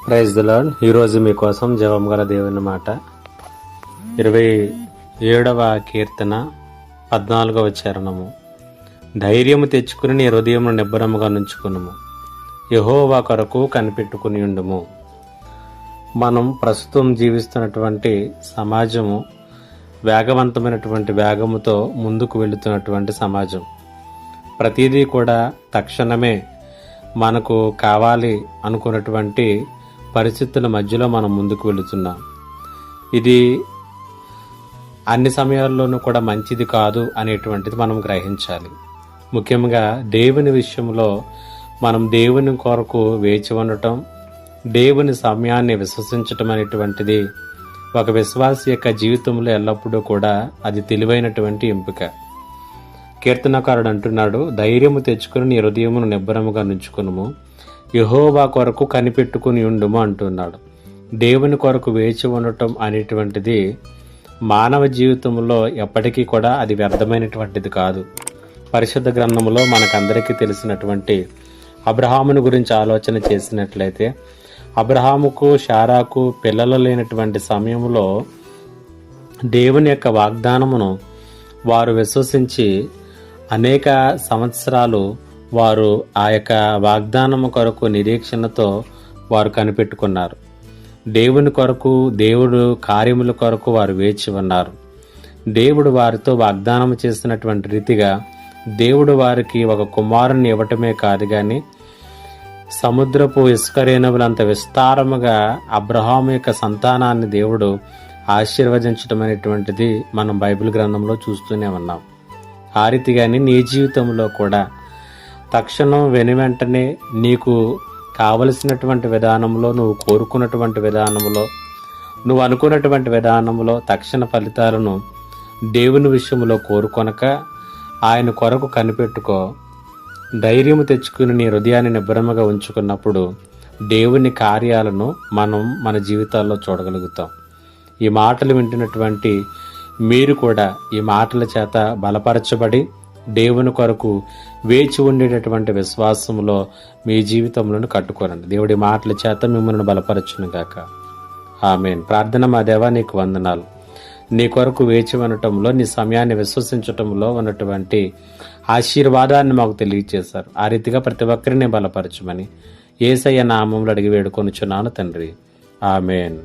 Praise the lord. ఈరోజు మీకోసం జవం గల దేవుని మాట 27వ కీర్తన 14వ చరణము. ధైర్యము తెచ్చుకుని నీ హృదయమును నిబ్బరముగా నుంచుకునుము, యెహోవా కొరకు కనిపెట్టుకుని ఉండుము. మనం ప్రస్తుతం జీవిస్తున్నటువంటి సమాజము వేగవంతమైనటువంటి వేగముతో ముందుకు వెళుతున్నటువంటి సమాజం. ప్రతిదీ కూడా తక్షణమే మనకు కావాలి అనుకున్నటువంటి పరిస్థితుల మధ్యలో మనం ముందుకు వెళుతున్నాం. ఇది అన్ని సమయాల్లోనూ కూడా మంచిది కాదు అనేటువంటిది మనం గ్రహించాలి. ముఖ్యంగా దేవుని విషయంలో మనం దేవుని కొరకు వేచి ఉండటం, దేవుని సమయాన్ని విశ్వసించటం అనేటువంటిది ఒక విశ్వాసి యొక్క జీవితంలో ఎల్లప్పుడూ కూడా అది తెలివైనటువంటి ఎంపిక. కీర్తనకారుడు అంటున్నాడు, ధైర్యము తెచ్చుకుని నీ హృదయమును నిబ్బరముగా నుంచుకునుము, యెహోవా కొరకు కనిపెట్టుకుని ఉండుము అంటున్నాడు. దేవుని కొరకు వేచి ఉండటం అనేటువంటిది మానవ జీవితంలో ఎప్పటికీ కూడా అది వ్యర్థమైనటువంటిది కాదు. పరిశుద్ధ గ్రంథంలో మనకందరికీ తెలిసినటువంటి అబ్రహాముని గురించి ఆలోచన చేసినట్లయితే, అబ్రహాముకు శారాకు పిల్లలు లేనటువంటి సమయంలో దేవుని యొక్క వాగ్దానమును వారు విశ్వసించి అనేక సంవత్సరాలు వారు ఆ యొక్క వాగ్దానము కొరకు నిరీక్షణతో వారు కనిపెట్టుకున్నారు. దేవుని కొరకు, దేవుడు కార్యముల కొరకు వారు వేచి ఉన్నారు. దేవుడు వారితో వాగ్దానం చేసినటువంటి రీతిగా దేవుడు వారికి ఒక కుమారుని ఇవ్వటమే కాదు కానీ సముద్రపు ఇసుక రేణువులంత విస్తారముగా అబ్రహాము యొక్క సంతానాన్ని దేవుడు ఆశీర్వదించడం అనేటువంటిది మనం బైబిల్ గ్రంథంలో చూస్తూనే ఉన్నాం. ఆ రీతిగాని నీ జీవితంలో కూడా తక్షణం వెనువెంటనే నీకు కావలసినటువంటి విధానంలో, నువ్వు కోరుకున్నటువంటి విధానంలో, నువ్వు అనుకున్నటువంటి విధానంలో తక్షణ ఫలితాలను దేవుని విషయంలో కోరుకొనక ఆయన కొరకు కనిపెట్టుకో. ధైర్యము తెచ్చుకుని నీ హృదయాన్ని నిబ్బరముగా ఉంచుకున్నప్పుడు దేవుని కార్యాలను మనం మన జీవితాల్లో చూడగలుగుతాం. ఈ మాటలు వింటున్నటువంటి మీరు కూడా ఈ మాటల చేత బలపరచబడి దేవుని కొరకు వేచి ఉండేటటువంటి విశ్వాసంలో మీ జీవితంలో కట్టుకోరండి. దేవుడి మాటల చేత మిమ్మల్ని బలపరచును గాక. ఆమేన్. ప్రార్థన. మా దేవా, నీకు వందనాలు. నీ కొరకు వేచి ఉండటంలో, నీ సమయాన్ని విశ్వసించటంలో ఉన్నటువంటి ఆశీర్వాదాన్ని మాకు తెలియజేశారు. ఆ రీతిగా ప్రతి ఒక్కరిని బలపరచమని యేసయ్య నామములో అడిగి వేడుకొనుచున్నాను తండ్రి. ఆమేన్.